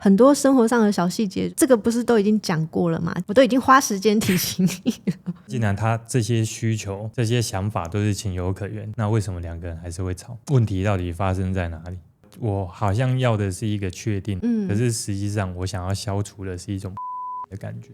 很多生活上的小细节，这个不是都已经讲过了吗？我都已经花时间提醒你了。既然他这些需求这些想法都是情有可原，那为什么两个人还是会吵？问题到底发生在哪里？我好像要的是一个确定，可是实际上我想要消除的是一种的感觉。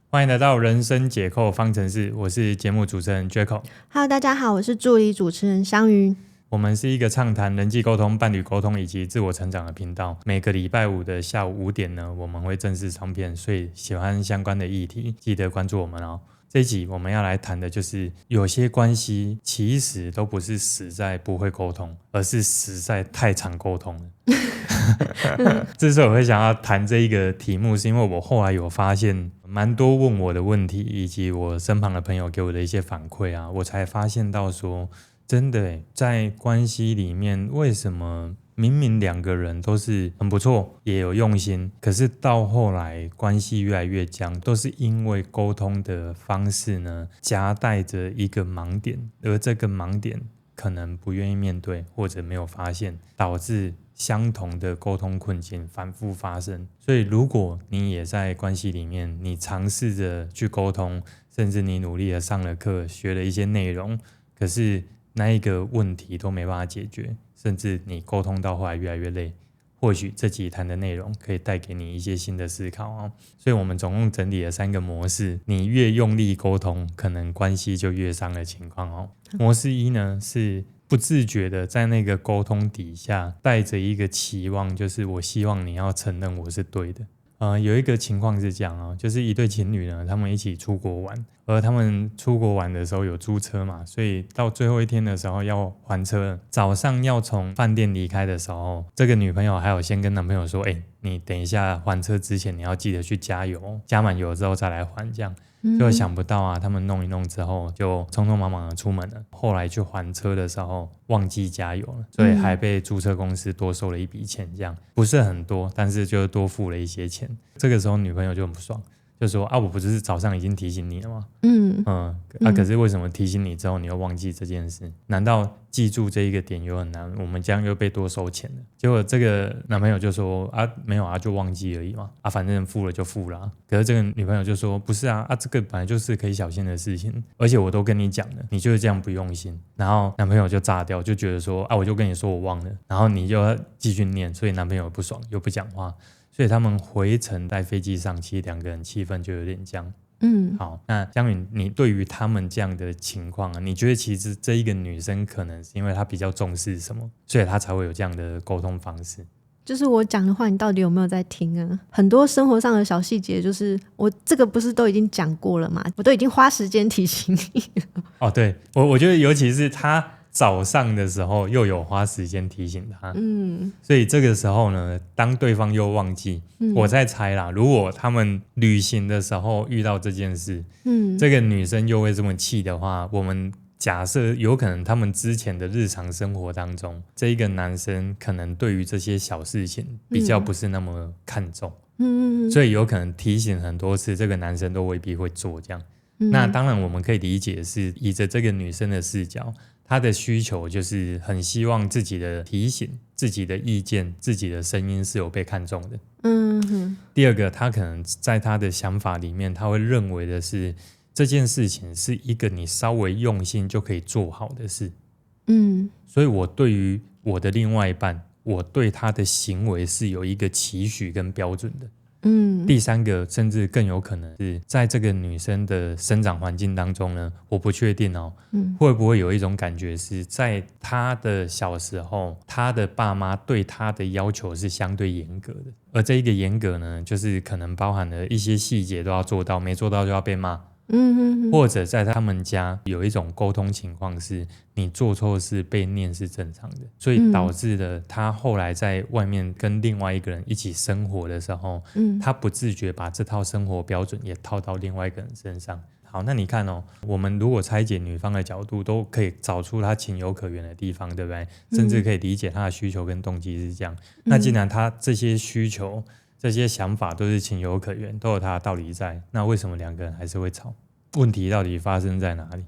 欢迎来到人生解扣方程式，我是节目主持人 Jaco。Hello， 大家好，我是助理主持人香云。我们是一个畅谈人际沟通、伴侣沟通以及自我成长的频道。每个礼拜五的下午5点呢，我们会正式上片，所以喜欢相关的议题，记得关注我们哦。这一集我们要来谈的就是有些关系其实都不是死在不会沟通，而是死在太常沟通了。之所以我会想要谈这一个题目，是因为我后来有发现蛮多问我的问题，以及我身旁的朋友给我的一些反馈啊，我才发现到说，真的耶，在关系里面，为什么明明两个人都是很不错，也有用心，可是到后来关系越来越僵，都是因为沟通的方式呢，夹带着一个盲点，而这个盲点可能不愿意面对，或者没有发现，导致相同的沟通困境反复发生。所以如果你也在关系里面，你尝试着去沟通，甚至你努力的上了课，学了一些内容，可是那一个问题都没办法解决，甚至你沟通到后来越来越累，或许这集谈的内容可以带给你一些新的思考哦。所以我们总共整理了3个模式，你越用力沟通，可能关系就越伤的情况哦。模式1呢，是不自觉的在那个沟通底下带着一个期望，就是我希望你要承认我是对的。有一个情况是这样哦，就是一对情侣呢，他们一起出国玩，而他们出国玩的时候有租车嘛，所以到最后一天的时候要还车了。早上要从饭店离开的时候，这个女朋友还有先跟男朋友说，你等一下还车之前你要记得去加油，加满油之后再来还这样。就想不到啊，他们弄一弄之后就匆匆忙忙的出门了，后来去还车的时候忘记加油了，所以还被租车公司多收了一笔钱，这样不是很多，但是就多付了一些钱。这个时候女朋友就很不爽，就说啊，我不是早上已经提醒你了吗？可是为什么提醒你之后你又忘记这件事？难道记住这一个点有很难？我们这样又被多收钱了。结果这个男朋友就说啊，没有啊，就忘记而已嘛，反正付了就付了啊。可是这个女朋友就说不是啊，这个本来就是可以小心的事情，而且我都跟你讲了，你就是这样不用心。然后男朋友就炸掉，就觉得说我就跟你说我忘了，然后你就要继续念，所以男朋友不爽又不讲话。所以他们回程在飞机上，其实两个人气氛就有点僵。好，那江云，你对于他们这样的情况啊，你觉得其实这一个女生可能是因为她比较重视什么，所以她才会有这样的沟通方式？就是我讲的话，你到底有没有在听啊？很多生活上的小细节，就是我这个不是都已经讲过了吗？我都已经花时间提醒你了。对，我觉得尤其是她早上的时候又有花时间提醒他，所以这个时候呢，当对方又忘记，我在猜啦，如果他们旅行的时候遇到这件事，这个女生又会这么气的话，我们假设有可能他们之前的日常生活当中，这一个男生可能对于这些小事情比较不是那么看重，所以有可能提醒很多次，这个男生都未必会做这样。那当然我们可以理解是以着这个女生的视角，她的需求就是很希望自己的提醒、自己的意见、自己的声音是有被看重的。第二个，她可能在她的想法里面，她会认为的是这件事情是一个你稍微用心就可以做好的事。所以我对于我的另外一半，我对他的行为是有一个期许跟标准的。第三个甚至更有可能是在这个女生的生长环境当中呢，我不确定会不会有一种感觉是在她的小时候，她的爸妈对她的要求是相对严格的，而这一个严格呢，就是可能包含了一些细节都要做到，没做到就要被骂。或者在他们家有一种沟通情况是你做错事被念是正常的，所以导致了他后来在外面跟另外一个人一起生活的时候，他不自觉把这套生活标准也套到另外一个人身上。好，那你看我们如果拆解女方的角度，都可以找出她情有可原的地方，对不对？甚至可以理解她的需求跟动机是这样。那既然她这些需求这些想法都是情有可原，都有它的道理在，那为什么两个人还是会吵？问题到底发生在哪里？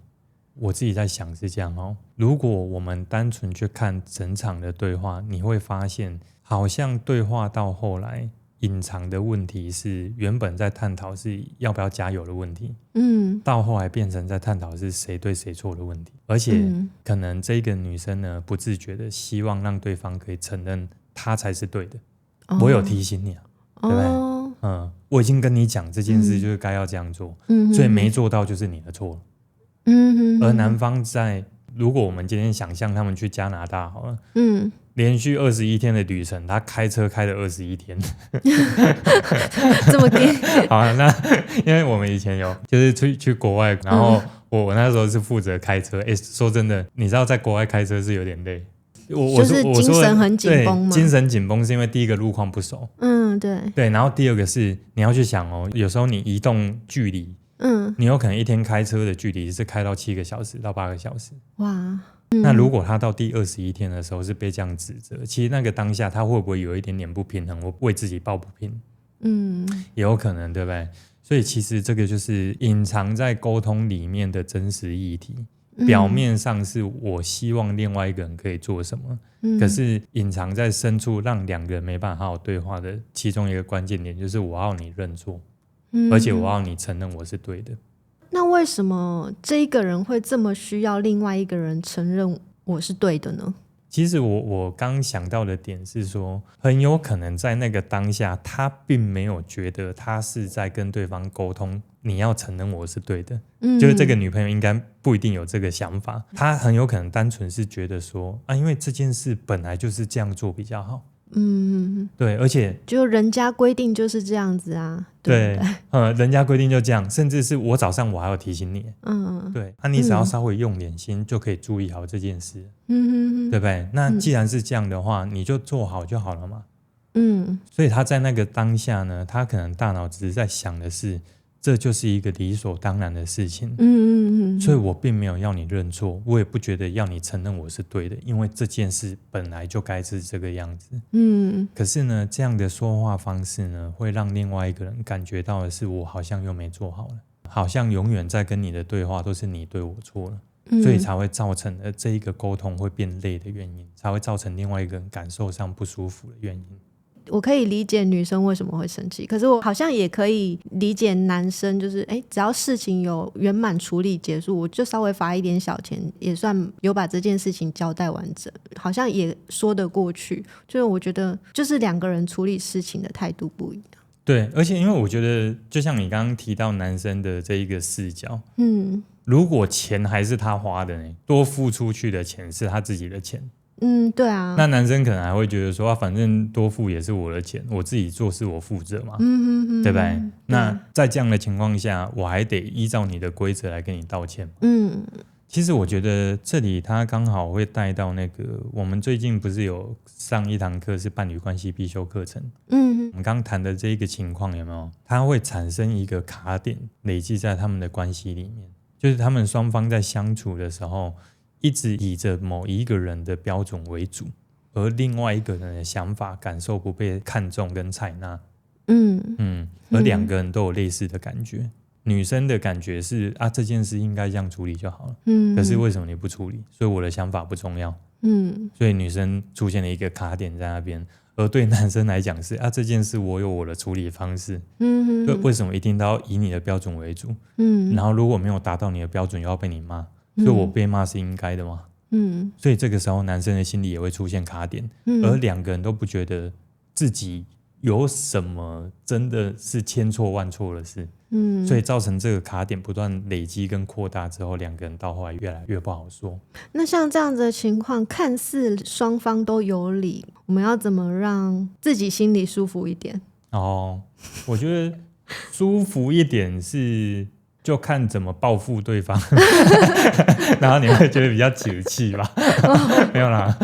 我自己在想是这样哦，如果我们单纯去看整场的对话，你会发现好像对话到后来隐藏的问题是原本在探讨是要不要加油的问题，到后来变成在探讨是谁对谁错的问题，而且可能这个女生呢不自觉的希望让对方可以承认她才是对的，我有提醒你啊，对不对？我已经跟你讲这件事就是该要这样做，所以没做到就是你的错了。而男方在，如果我们今天想象他们去加拿大好了，连续21天的旅程，他开车开了21天，这么低。好啊，那因为我们以前有就是去国外，然后我那时候是负责开车，说真的，你知道在国外开车是有点累。就是精神很紧绷吗？精神紧绷是因为第一个路况不熟，对，然后第二个是你要去想哦，有时候你移动距离，你有可能一天开车的距离是开到7个小时到8个小时，哇，那如果他到第21天的时候是被这样指责，其实那个当下他会不会有一点点不平衡，我为自己抱不平，也有可能，对不对？所以其实这个就是隐藏在沟通里面的真实议题。表面上是我希望另外一个人可以做什么，可是隐藏在深处让两个人没办法好好对话的其中一个关键点就是我要你认错，而且我要你承认我是对的。那为什么这一个人会这么需要另外一个人承认我是对的呢？其实我刚想到的点是说，很有可能在那个当下他并没有觉得他是在跟对方沟通你要承认我是对的，就是这个女朋友应该不一定有这个想法，她很有可能单纯是觉得说因为这件事本来就是这样做比较好，对，而且就人家规定就是这样子啊，对，人家规定就这样，甚至是我早上我还要提醒你，对，你只要稍微用点心就可以注意好这件事，对不对？那既然是这样的话，你就做好就好了嘛，所以他在那个当下呢，他可能大脑只是在想的是这就是一个理所当然的事情，所以我并没有要你认错，我也不觉得要你承认我是对的，因为这件事本来就该是这个样子，可是呢这样的说话方式呢会让另外一个人感觉到的是我好像又没做好了，好像永远在跟你的对话都是你对我错了，所以才会造成了这一个沟通会变累的原因，才会造成另外一个人感受上不舒服的原因。我可以理解女生为什么会生气，可是我好像也可以理解男生，就是只要事情有圆满处理结束，我就稍微罚一点小钱，也算有把这件事情交代完整，好像也说得过去。就是我觉得就是两个人处理事情的态度不一样。对，而且因为我觉得就像你刚刚提到男生的这一个视角，如果钱还是他花的呢，多付出去的钱是他自己的钱，对啊，那男生可能还会觉得说反正多付也是我的钱，我自己做事我负责嘛，对不对？那在这样的情况下我还得依照你的规则来跟你道歉，其实我觉得这里他刚好会带到那个我们最近不是有上一堂课是伴侣关系必修课程，我们刚谈的这一个情况有没有，它会产生一个卡点累积在他们的关系里面，就是他们双方在相处的时候一直以着某一个人的标准为主，而另外一个人的想法感受不被看重跟采纳，而两个人都有类似的感觉，女生的感觉是这件事应该这样处理就好了，可是为什么你不处理？所以我的想法不重要，所以女生出现了一个卡点在那边，而对男生来讲是这件事我有我的处理方式，为什么一定都要以你的标准为主，然后如果没有达到你的标准又要被你骂，所以我被骂是应该的吗？所以这个时候男生的心里也会出现卡点，而两个人都不觉得自己有什么真的是千错万错的事，所以造成这个卡点不断累积跟扩大之后，两个人到后来越来越不好说。那像这样子的情况，看似双方都有理，我们要怎么让自己心里舒服一点？我觉得舒服一点是就看怎么报复对方然后你会觉得比较解气吧没有啦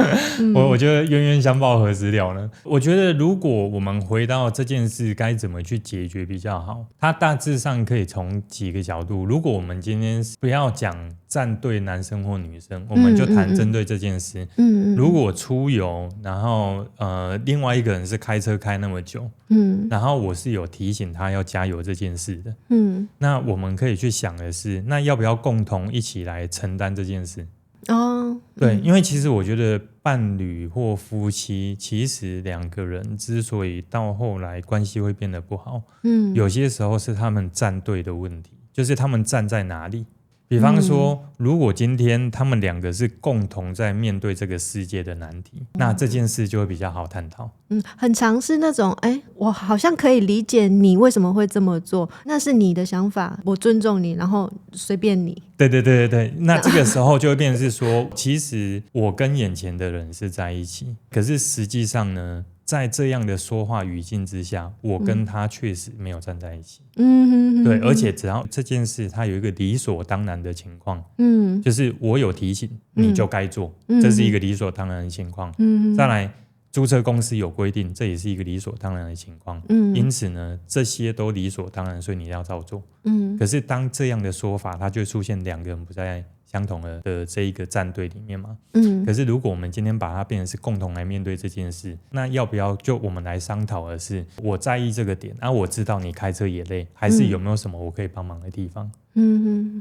我觉得冤冤相报何时了呢。我觉得如果我们回到这件事该怎么去解决比较好，它大致上可以从几个角度。如果我们今天不要讲站对男生或女生，我们就谈针对这件事。如果出游，然后另外一个人是开车开那么久，然后我是有提醒他要加油这件事的，那我们可以去想的是，那要不要共同一起来承担这件事？对，因为其实我觉得伴侣或夫妻，其实两个人之所以到后来关系会变得不好，有些时候是他们站队的问题，就是他们站在哪里。比方说如果今天他们两个是共同在面对这个世界的难题，那这件事就会比较好探讨。很常是那种我好像可以理解你为什么会这么做，那是你的想法，我尊重你，然后随便你。对，那这个时候就会变成是说其实我跟眼前的人是在一起，可是实际上呢，在这样的说话语境之下，我跟他确实没有站在一起。对，而且只要这件事它有一个理所当然的情况，就是我有提醒你就该做，这是一个理所当然的情况。再来租车公司有规定，这也是一个理所当然的情况。因此呢，这些都理所当然，所以你要照做。可是当这样的说法，它就会出现两个人不在相同的这一个战队里面嘛。可是如果我们今天把它变成是共同来面对这件事，那要不要就我们来商讨的是，我在意这个点，我知道你开车也累，还是有没有什么我可以帮忙的地方？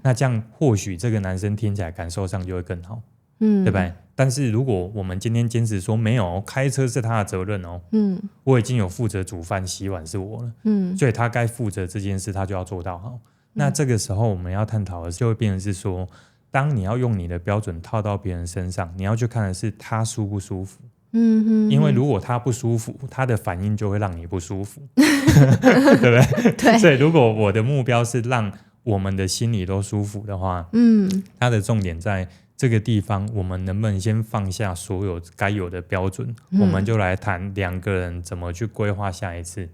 那这样或许这个男生听起来感受上就会更好。对吧？但是如果我们今天坚持说没有，开车是他的责任哦，我已经有负责煮饭洗碗是我了，所以他该负责这件事他就要做到好。那这个时候我们要探讨的就会变成是说，当你要用你的标准套到别人身上，你要去看的是他舒不舒服。因为如果他不舒服，他的反应就会让你不舒服对不对？对，所以如果我的目标是让我们的心里都舒服的话，它的重点在这个地方，我们能不能先放下所有该有的标准，我们就来谈两个人怎么去规划下一次，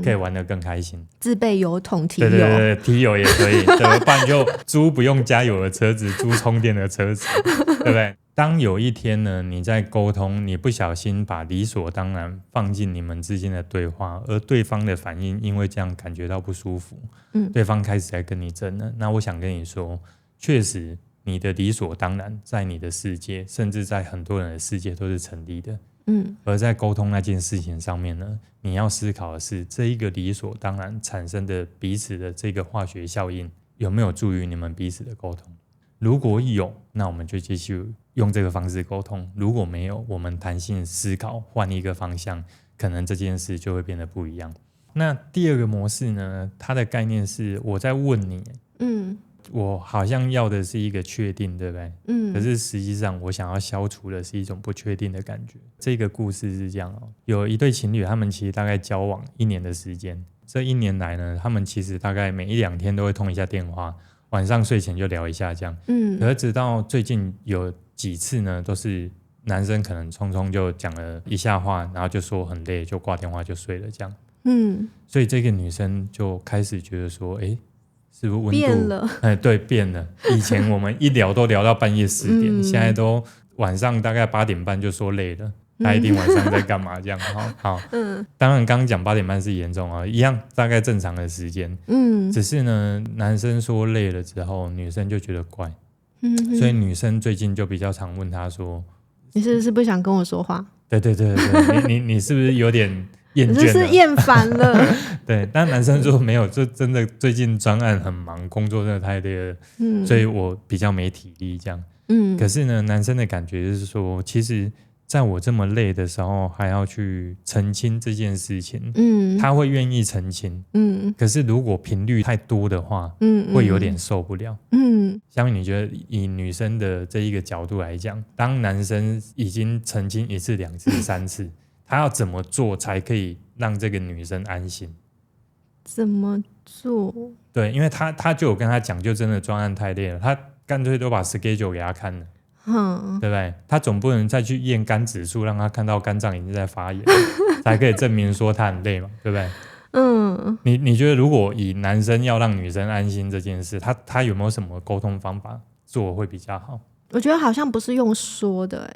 可以玩得更开心。自备油桶提油，对，提油也可以，对，不然就租不用加油的车子，租充电的车子，对不对？当有一天呢，你在沟通，你不小心把理所当然放进你们之间的对话，而对方的反应因为这样感觉到不舒服，对方开始在跟你争了，那我想跟你说，确实你的理所当然在你的世界，甚至在很多人的世界都是成立的。而在沟通那件事情上面呢，你要思考的是这一个理所当然产生的彼此的这个化学效应有没有助于你们彼此的沟通。如果有，那我们就继续用这个方式沟通；如果没有，我们弹性思考，换一个方向，可能这件事就会变得不一样。那第二个模式呢，它的概念是我在问你，我好像要的是一个确定，对不对？可是实际上我想要消除的是一种不确定的感觉。这个故事是这样哦，有一对情侣，他们其实大概交往1年的时间，这1年来呢，他们其实大概每1-2天都会通一下电话，晚上睡前就聊一下这样。可是直到最近有几次呢，都是男生可能匆匆就讲了一下话，然后就说很累，就挂电话就睡了这样。所以这个女生就开始觉得说，是不是温度变了？对，变了。以前我们一聊都聊到半夜10点，现在都晚上大概8点半就说累了，他一定晚上在干嘛这样。好，当然刚刚讲8点半是严重啊，一样大概正常的时间。只是呢，男生说累了之后，女生就觉得怪，所以女生最近就比较常问他说：“你是不是不想跟我说话？”对，你是不是有点厌倦了？你是不是厌烦了？对，但男生说没有，就真的最近专案很忙，工作真的太累了，所以我比较没体力这样。可是呢，男生的感觉就是说，其实在我这么累的时候，还要去澄清这件事情，他会愿意澄清，可是如果频率太多的话，会有点受不了。小米，你觉得以女生的这一个角度来讲，当男生已经澄清1次、2次、3次，他要怎么做才可以让这个女生安心？怎么做？对，因为他就有跟他讲，就真的专案太累了，他干脆都把 schedule 给他看了，对不对？他总不能再去验肝指数，让他看到肝脏已经在发炎才可以证明说他很累嘛，对不对？你觉得如果以男生要让女生安心这件事，他有没有什么沟通方法做会比较好？我觉得好像不是用说的，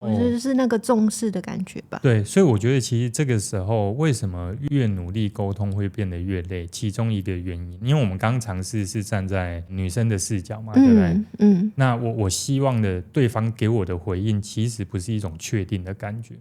我觉得是那个重视的感觉吧。对，所以我觉得其实这个时候为什么越努力沟通会变得越累，其中一个原因，因为我们刚尝试是站在女生的视角嘛，对不对？那我希望的对方给我的回应其实不是一种确定的感觉，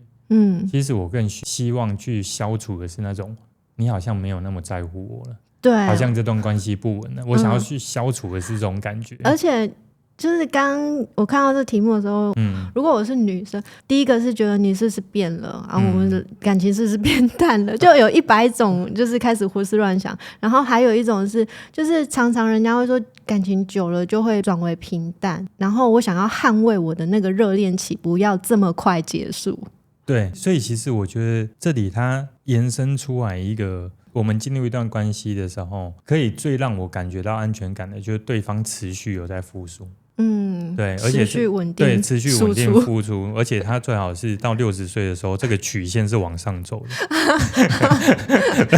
其实我更希望去消除的是那种你好像没有那么在乎我了，对，好像这段关系不稳了，我想要去消除的是这种感觉。而且就是刚我看到这题目的时候，如果我是女生，第一个是觉得你是不是变了啊，我们的感情是不是变淡了，就有100种就是开始胡思乱想。然后还有一种是，就是常常人家会说感情久了就会转为平淡，然后我想要捍卫我的那个热恋期不要这么快结束。对，所以其实我觉得这里它延伸出来一个，我们进入一段关系的时候，可以最让我感觉到安全感的，就是对方持续有在付出。对，而且持续稳定，对，持续稳定付出，而且他最好是到60岁的时候，这个曲线是往上走的。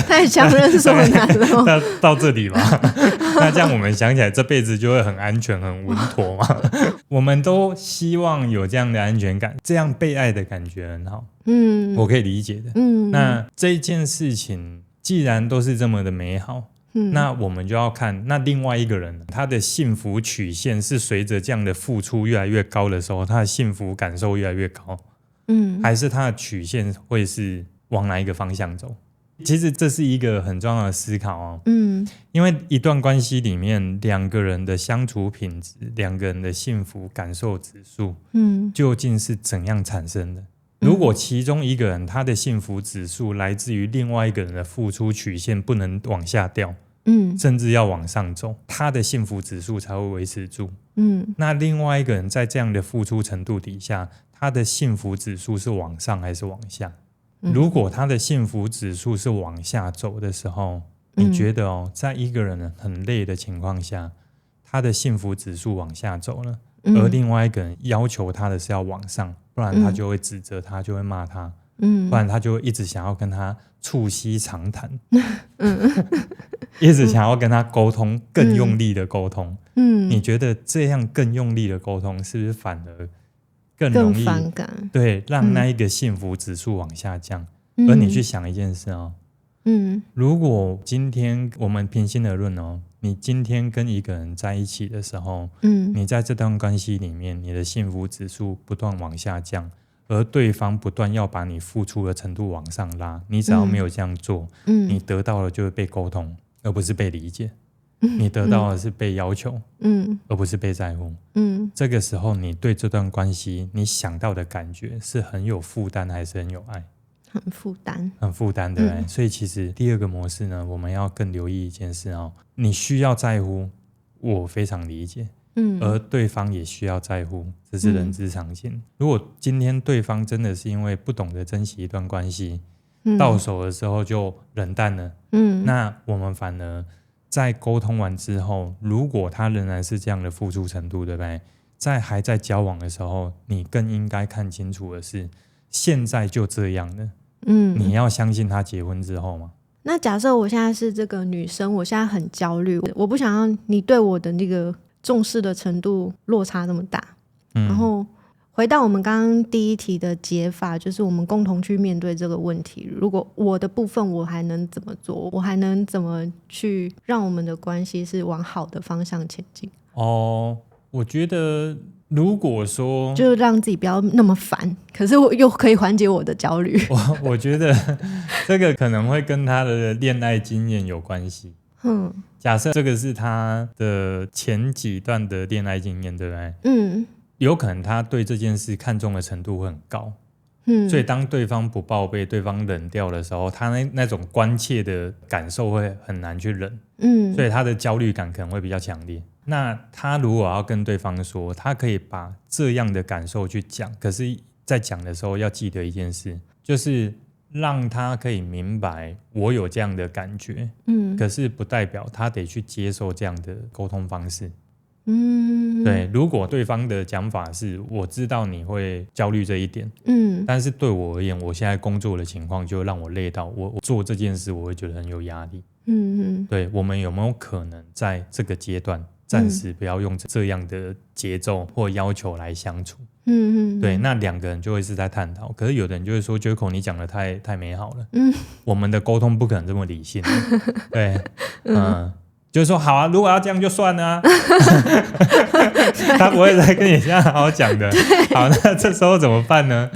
太强人所难了。那到这里嘛，那这样我们想起来，这辈子就会很安全、很稳妥嘛。我们都希望有这样的安全感，这样被爱的感觉很好。我可以理解的。那这件事情既然都是这么的美好。那我们就要看那另外一个人他的幸福曲线是随着这样的付出越来越高的时候，他的幸福感受越来越高，还是他的曲线会是往哪一个方向走？其实这是一个很重要的思考哦。因为一段关系里面两个人的相处品质，两个人的幸福感受指数，究竟是怎样产生的？如果其中一个人他的幸福指数来自于另外一个人的付出曲线不能往下掉，甚至要往上走，他的幸福指数才会维持住。那另外一个人在这样的付出程度底下，他的幸福指数是往上还是往下？如果他的幸福指数是往下走的时候，你觉得在一个人很累的情况下，他的幸福指数往下走了，而另外一个人要求他的是要往上，不然他就会指责他，就会骂他，不然他就会一直想要跟他促膝长谈，一直想要跟他沟通，更用力的沟通。你觉得这样更用力的沟通，是不是反而更容易反感？对，让那一个幸福指数往下降。而你去想一件事哦，如果今天我们平心而论哦，你今天跟一个人在一起的时候，你在这段关系里面，你的幸福指数不断往下降，而对方不断要把你付出的程度往上拉，你只要没有这样做，你得到的就是被沟通，而不是被理解。你得到的是被要求，而不是被在乎。这个时候你对这段关系你想到的感觉是很有负担还是很有爱？很负担，很负担的。所以其实第二个模式呢，我们要更留意一件事哦，你需要在乎，我非常理解，而对方也需要在乎，这是人之常情。如果今天对方真的是因为不懂得珍惜一段关系，到手的时候就冷淡了，那我们反而在沟通完之后，如果他仍然是这样的付出程度，对不对？在还在交往的时候，你更应该看清楚的是，现在就这样了。你要相信他结婚之后吗？那假设我现在是这个女生，我现在很焦虑，我不想让你对我的那个重视的程度落差那么大。然后回到我们刚刚第一题的解法，就是我们共同去面对这个问题。如果我的部分我还能怎么做？我还能怎么去让我们的关系是往好的方向前进？我觉得如果说就让自己不要那么烦，可是我又可以缓解我的焦虑。我觉得这个可能会跟他的恋爱经验有关系。假设这个是他的前几段的恋爱经验，对不对？有可能他对这件事看重的程度会很高，所以当对方不报备，对方冷掉的时候，他那种关切的感受会很难去忍，所以他的焦虑感可能会比较强烈。那他如果要跟对方说，他可以把这样的感受去讲，可是在讲的时候要记得一件事，就是让他可以明白我有这样的感觉，可是不代表他得去接受这样的沟通方式。对，如果对方的讲法是我知道你会焦虑这一点，但是对我而言，我现在工作的情况就让我累到我做这件事我会觉得很有压力。对，我们有没有可能在这个阶段暂时不要用这样的节奏或要求来相处？对，那两个人就会是在探讨。可是有的人就会说 Jaco 你讲的太美好了，我们的沟通不可能这么理性。对，就是说好啊，如果要这样就算了啊。他不会再跟你这样好好讲的。好，那这时候怎么办呢？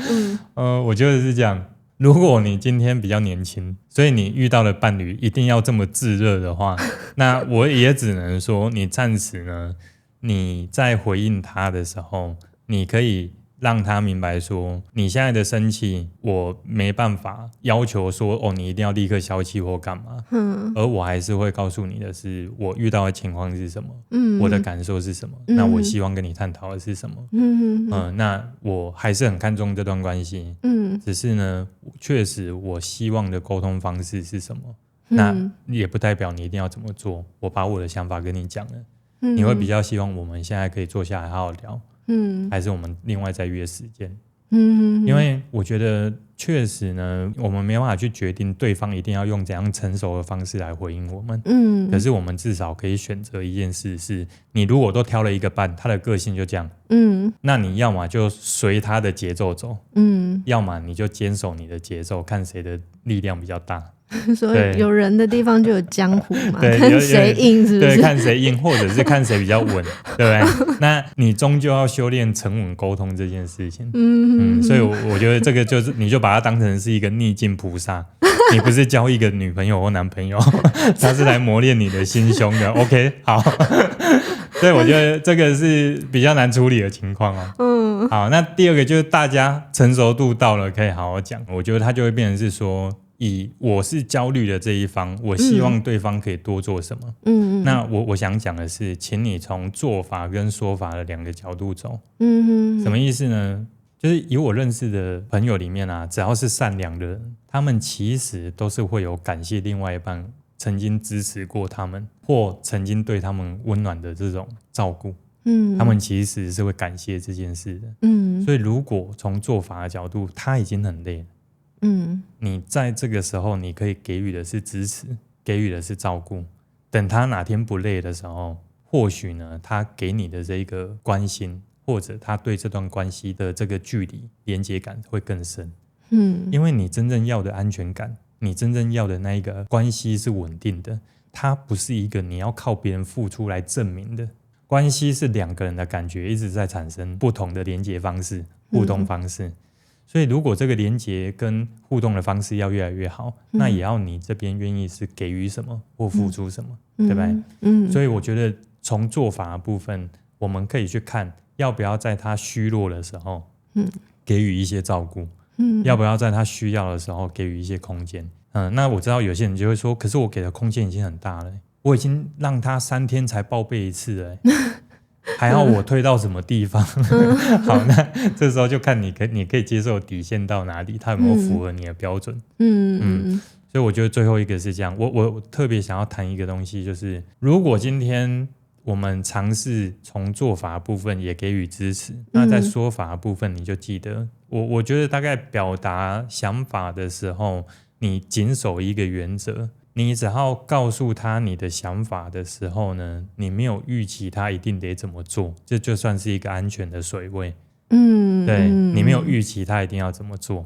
我觉得是这样，如果你今天比较年轻，所以你遇到的伴侣一定要这么炙热的话，那我也只能说你暂时呢，你在回应他的时候，你可以让他明白说，你现在的生气我没办法要求说你一定要立刻消气或干嘛，而我还是会告诉你的是我遇到的情况是什么，我的感受是什么，那我希望跟你探讨的是什么，那我还是很看重这段关系，只是呢确实我希望的沟通方式是什么，那也不代表你一定要怎么做，我把我的想法跟你讲了，你会比较希望我们现在可以坐下来好好聊，还是我们另外再约时间？因为我觉得确实呢，我们没办法去决定对方一定要用怎样成熟的方式来回应我们。可是我们至少可以选择一件事是，你如果都挑了一个伴，他的个性就这样，那你要么就随他的节奏走，要么你就坚守你的节奏，看谁的力量比较大。所以有人的地方就有江湖嘛，看谁硬是不是？对，看谁硬，或者是看谁比较稳，对不对？那你终究要修炼沉稳沟通这件事情。所以我觉得这个就是你就把它当成是一个逆境菩萨，你不是交一个女朋友或男朋友，他是来磨练你的心胸的。OK， 好。所以我觉得这个是比较难处理的情况哦。好，那第二个就是大家成熟度到了，可以好好讲。我觉得它就会变成是说，以我是焦虑的这一方，我希望对方可以多做什么。那我想讲的是，请你从做法跟说法的两个角度走。什么意思呢？就是以我认识的朋友里面啊，只要是善良的人，他们其实都是会有感谢另外一半曾经支持过他们，或曾经对他们温暖的这种照顾。他们其实是会感谢这件事的。所以如果从做法的角度，他已经很累了。你在这个时候，你可以给予的是支持，给予的是照顾。等他哪天不累的时候，或许呢，他给你的这个关心，或者他对这段关系的这个距离连接感会更深。因为你真正要的安全感，你真正要的那一个关系是稳定的，它不是一个你要靠别人付出来证明的。关系是两个人的感觉一直在产生不同的连接方式、互动方式。所以如果这个连结跟互动的方式要越来越好，那也要你这边愿意是给予什么或付出什么，对吧？所以我觉得从做法的部分，我们可以去看要不要在他虚弱的时候给予一些照顾，要不要在他需要的时候给予一些空间。那我知道有些人就会说，可是我给的空间已经很大了，我已经让他3天才报备一次了，还要我推到什么地方？好，那这时候就看你可以接受的底线到哪里，他有没有符合你的标准。所以我觉得最后一个是这样，我特别想要谈一个东西，就是如果今天我们尝试从做法部分也给予支持，那在说法部分你就记得，我觉得大概表达想法的时候，你谨守一个原则，你只要告诉他你的想法的时候呢，你没有预期他一定得怎么做，这就算是一个安全的水位。对，你没有预期他一定要怎么做。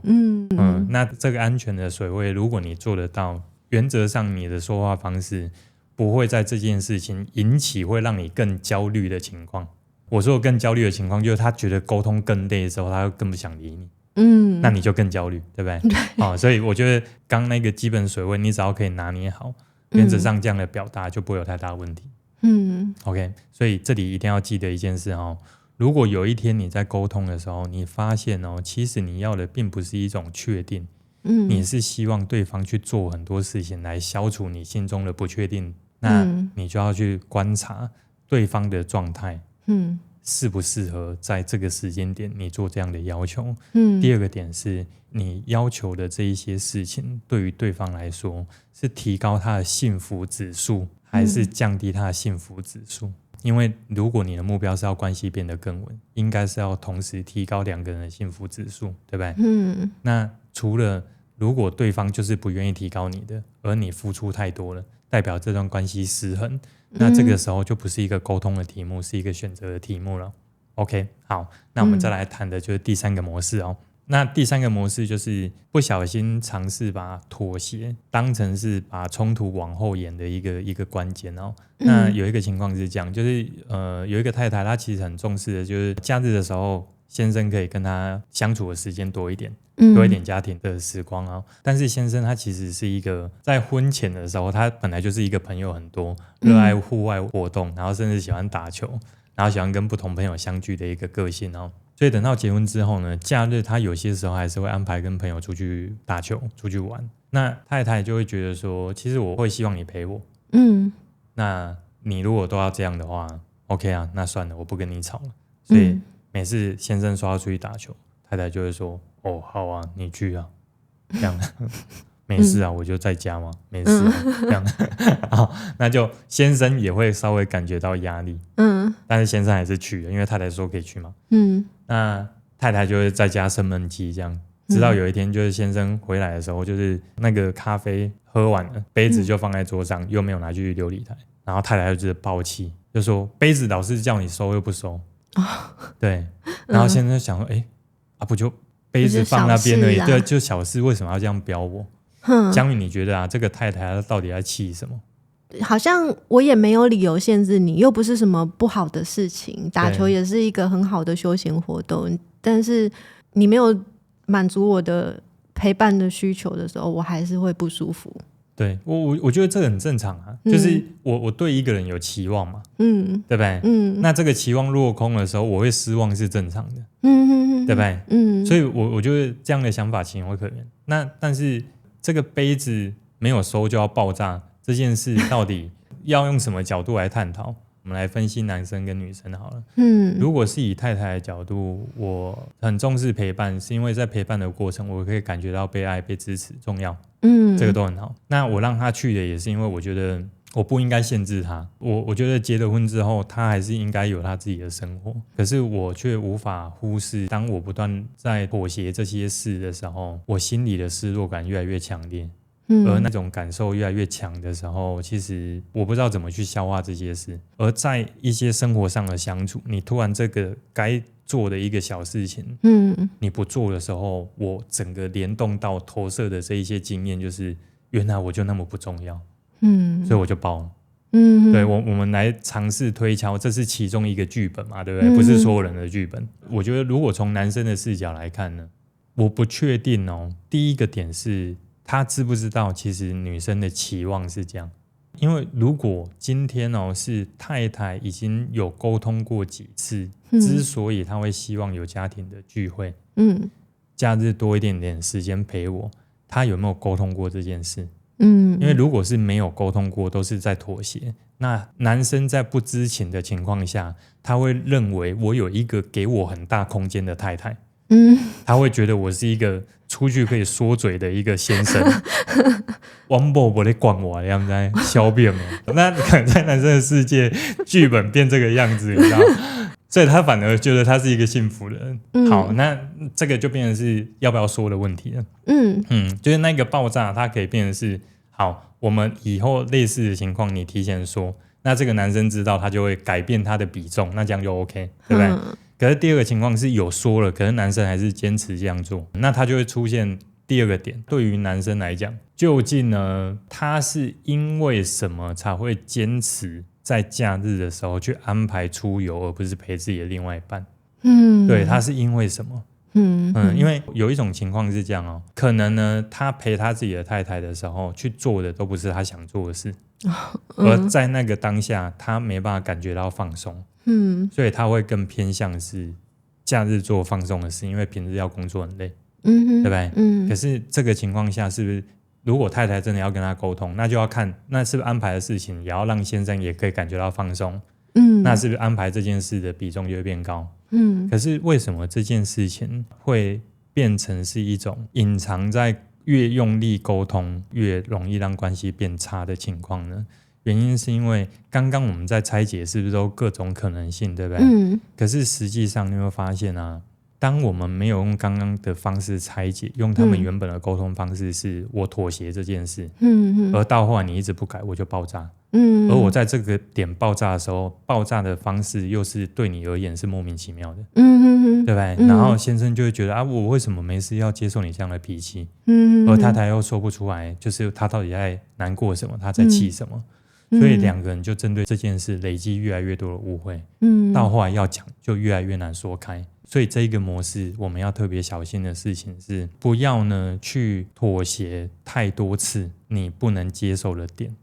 那这个安全的水位，如果你做得到，原则上你的说话方式不会在这件事情引起会让你更焦虑的情况。我说的更焦虑的情况，就是他觉得沟通更累的时候，他会更不想理你。那你就更焦虑，对不对？对。所以我觉得刚那个基本水位，你只要可以拿捏好，原则上这样的表达就不会有太大的问题。OK， 所以这里一定要记得一件事哦，如果有一天你在沟通的时候，你发现其实你要的并不是一种确定，你是希望对方去做很多事情来消除你心中的不确定，那你就要去观察对方的状态。适不适合在这个时间点你做这样的要求。第二个点是你要求的这一些事情对于对方来说是提高他的幸福指数还是降低他的幸福指数。因为如果你的目标是要关系变得更稳，应该是要同时提高两个人的幸福指数，对不对？那除了如果对方就是不愿意提高你的，而你付出太多了，代表这段关系失衡，那这个时候就不是一个沟通的题目，是一个选择的题目了。OK， 好，那我们再来谈的就是第三个模式哦。那第三个模式就是不小心尝试把妥协当成是把冲突往后延的一个关键哦。那有一个情况是这样，就是有一个太太她其实很重视的就是假日的时候先生可以跟她相处的时间多一点，多一点家庭的时光哦。但是先生他其实是一个在婚前的时候他本来就是一个朋友很多，热爱户外活动，然后甚至喜欢打球，然后喜欢跟不同朋友相聚的一个个性哦。所以等到结婚之后呢，假日他有些时候还是会安排跟朋友出去打球出去玩，那太太就会觉得说其实我会希望你陪我，那你如果都要这样的话 OK 啊，那算了，我不跟你吵了。所以每次先生说要出去打球，太太就会说哦好啊，你去啊，这样没事啊，我就在家嘛，没事啊，这样那就先生也会稍微感觉到压力，但是先生还是去了，因为太太说可以去嘛，那太太就会在家生闷气，这样直到有一天就是先生回来的时候，就是那个咖啡喝完了，杯子就放在桌上，又没有拿去流理台，然后太太就觉得爆气，就说杯子老是叫你收又不收，对，然后先生想说不就杯子放那边而已，对，就小事，为什么要这样飙我？江宇，你觉得这个太太她到底在气什么？好像我也没有理由限制你，又不是什么不好的事情，打球也是一个很好的休闲活动，但是你没有满足我的陪伴的需求的时候，我还是会不舒服。对，我觉得这很正常啊，就是我对一个人有期望嘛，对不对？那这个期望落空的时候，我会失望是正常的，对不对？所以我觉得这样的想法情有可原。那但是这个杯子没有收就要爆炸这件事，到底要用什么角度来探讨？我们来分析男生跟女生好了。如果是以太太的角度，我很重视陪伴，是因为在陪伴的过程，我可以感觉到被爱、被支持，重要。这个都很好。那我让他去的也是因为我觉得我不应该限制他。我觉得结了婚之后，他还是应该有他自己的生活。可是我却无法忽视，当我不断在妥协这些事的时候，我心里的失落感越来越强烈。而那种感受越来越强的时候，其实我不知道怎么去消化这些事。而在一些生活上的相处，你突然这个该做的一个小事情，你不做的时候，我整个联动到投射的这一些经验，就是原来我就那么不重要，所以我就爆了。对，我们来尝试推敲，这是其中一个剧本嘛，对不对？不是所有人的剧本。我觉得如果从男生的视角来看呢，我不确定哦。第一个点是他知不知道其实女生的期望是这样，因为如果今天是太太已经有沟通过几次，之所以他会希望有家庭的聚会，假日多一点点时间陪我，他有没有沟通过这件事？因为如果是没有沟通过，都是在妥协，那男生在不知情的情况下，他会认为我有一个给我很大空间的太太，他会觉得我是一个出去可以说嘴的一个先生，王伯伯在管我这样在消变了。那可能在男生的世界，剧本变这个样子，你知道，所以他反而觉得他是一个幸福的人。好，那这个就变成是要不要说的问题了。就是那个爆炸，它可以变成是好，我们以后类似的情况，你提前说，那这个男生知道，他就会改变他的比重，那这样就 OK， 对不对？可是第二个情况是有说了，可是男生还是坚持这样做，那他就会出现第二个点。对于男生来讲，究竟呢，他是因为什么才会坚持在假日的时候去安排出游，而不是陪自己的另外一半？对，他是因为什么？因为有一种情况是这样可能呢，他陪他自己的太太的时候去做的都不是他想做的事，而在那个当下，他没办法感觉到放松。所以他会更偏向是假日做放松的事，因为平日要工作很累，对不对？可是这个情况下，是不是如果太太真的要跟他沟通，那就要看那是不是安排的事情也要让先生也可以感觉到放松，那是不是安排这件事的比重就会变高？可是为什么这件事情会变成是一种隐藏在越用力沟通越容易让关系变差的情况呢？原因是因为刚刚我们在拆解是不是都各种可能性，对不对？可是实际上你会发现啊，当我们没有用刚刚的方式拆解，用他们原本的沟通方式是我妥协这件事，而到后来你一直不改，我就爆炸。而我在这个点爆炸的时候，爆炸的方式又是对你而言是莫名其妙的，对不对？然后先生就会觉得啊，我为什么没事要接受你这样的脾气？而太太又说不出来，就是他到底在难过什么，他在气什么？所以两个人就针对这件事累积越来越多的误会，到后来要讲就越来越难说开。所以这一个模式我们要特别小心的事情是，不要呢去妥协太多次你不能接受的点。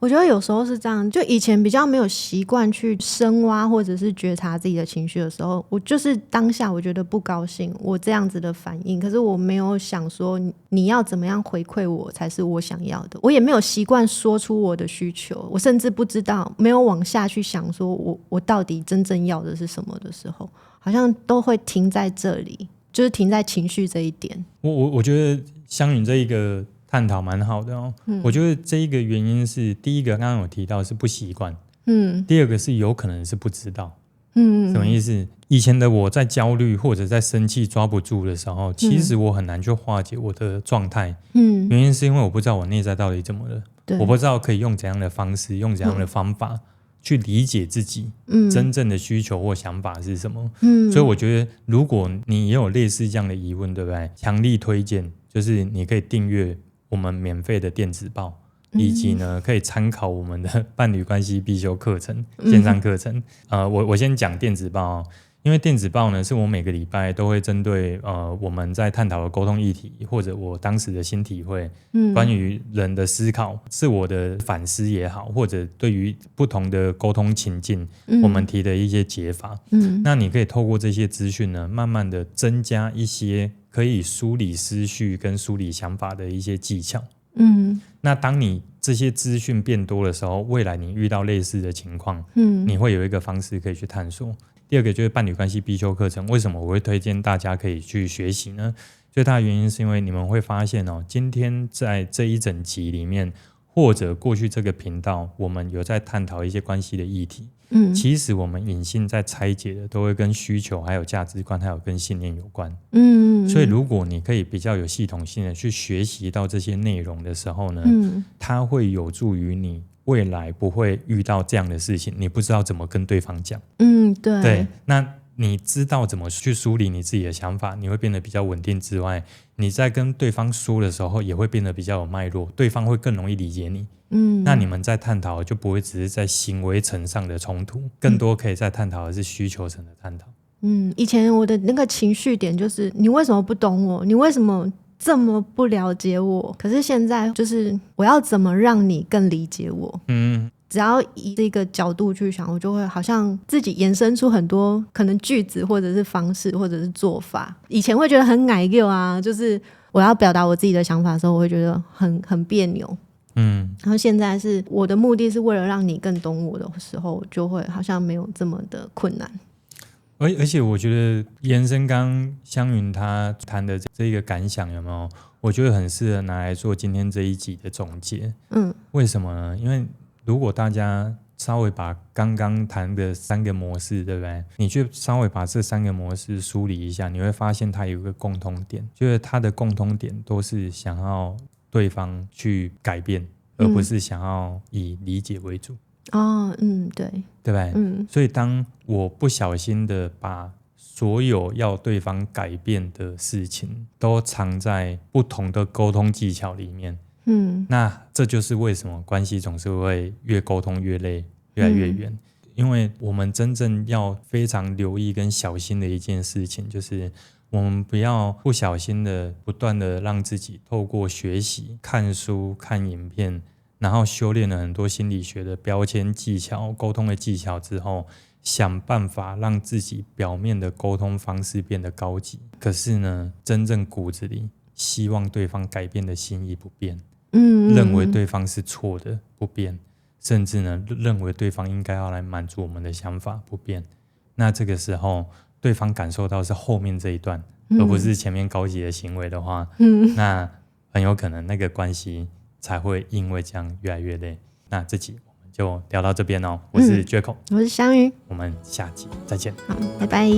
我觉得有时候是这样，就以前比较没有习惯去深挖或者是觉察自己的情绪的时候，我就是当下我觉得不高兴，我这样子的反应，可是我没有想说你要怎么样回馈我才是我想要的，我也没有习惯说出我的需求，我甚至不知道，没有往下去想说我到底真正要的是什么的时候，好像都会停在这里，就是停在情绪这一点。我觉得湘云这一个探讨蛮好的哦。我觉得这一个原因是，第一个刚刚有提到是不习惯，第二个是有可能是不知道。什么意思？以前的我在焦虑或者在生气抓不住的时候，其实我很难去化解我的状态。原因是因为我不知道我内在到底怎么了，我不知道可以用怎样的方式，用怎样的方法去理解自己真正的需求或想法是什么。所以我觉得如果你也有类似这样的疑问，对不对？强力推荐就是你可以订阅我们免费的电子报，以及呢可以参考我们的伴侣关系必修课程线上课程。我先讲电子报哦，因为电子报呢是我每个礼拜都会针对我们在探讨的沟通议题，或者我当时的新体会，关于人的思考、自我的反思也好，或者对于不同的沟通情境，我们提的一些解法。那你可以透过这些资讯呢，慢慢的增加一些可以梳理思绪跟梳理想法的一些技巧。那当你这些资讯变多的时候，未来你遇到类似的情况，你会有一个方式可以去探索。第二个就是伴侣关系必修课程，为什么我会推荐大家可以去学习呢？最大的原因是因为你们会发现今天在这一整集里面，或者过去这个频道，我们有在探讨一些关系的议题。其实我们隐性在拆解的都会跟需求还有价值观还有跟信念有关。所以如果你可以比较有系统性的去学习到这些内容的时候呢，它会有助于你未来不会遇到这样的事情，你不知道怎么跟对方讲。对，那你知道怎么去梳理你自己的想法，你会变得比较稳定之外，你在跟对方说的时候也会变得比较有脉络，对方会更容易理解你。那你们在探讨就不会只是在行为层上的冲突，更多可以在探讨的是需求层的探讨。以前我的那个情绪点就是你为什么不懂我，你为什么这么不了解我，可是现在就是我要怎么让你更理解我。只要以这个角度去想，我就会好像自己延伸出很多可能句子或者是方式或者是做法。以前会觉得很矮溜啊，就是我要表达我自己的想法的时候，我会觉得很别扭。然后现在是我的目的是为了让你更懂我的时候，就会好像没有这么的困难。而且我觉得延伸刚湘云她谈的这一个感想有没有，我觉得很适合拿来做今天这一集的总结。为什么呢？因为如果大家稍微把刚刚谈的3个模式，对不对？你去稍微把这3个模式梳理一下，你会发现它有一个共通点，就是它的共通点都是想要对方去改变，而不是想要以理解为主。对不对？所以当我不小心的把所有要对方改变的事情都藏在不同的沟通技巧里面，那这就是为什么关系总是会越沟通越累，越来越远。因为我们真正要非常留意跟小心的一件事情，就是我们不要不小心的不断的让自己透过学习、看书、看影片，然后修炼了很多心理学的标签技巧、沟通的技巧之后，想办法让自己表面的沟通方式变得高级，可是呢，真正骨子里希望对方改变的心意不变，认为对方是错的不变，甚至呢认为对方应该要来满足我们的想法不变。那这个时候对方感受到是后面这一段，而不是前面高级的行为的话，那很有可能那个关系才会因为这样越来越累。那这集我们就聊到这边哦。我是 Jaco，我是香鱼，我们下集再见。好，拜拜。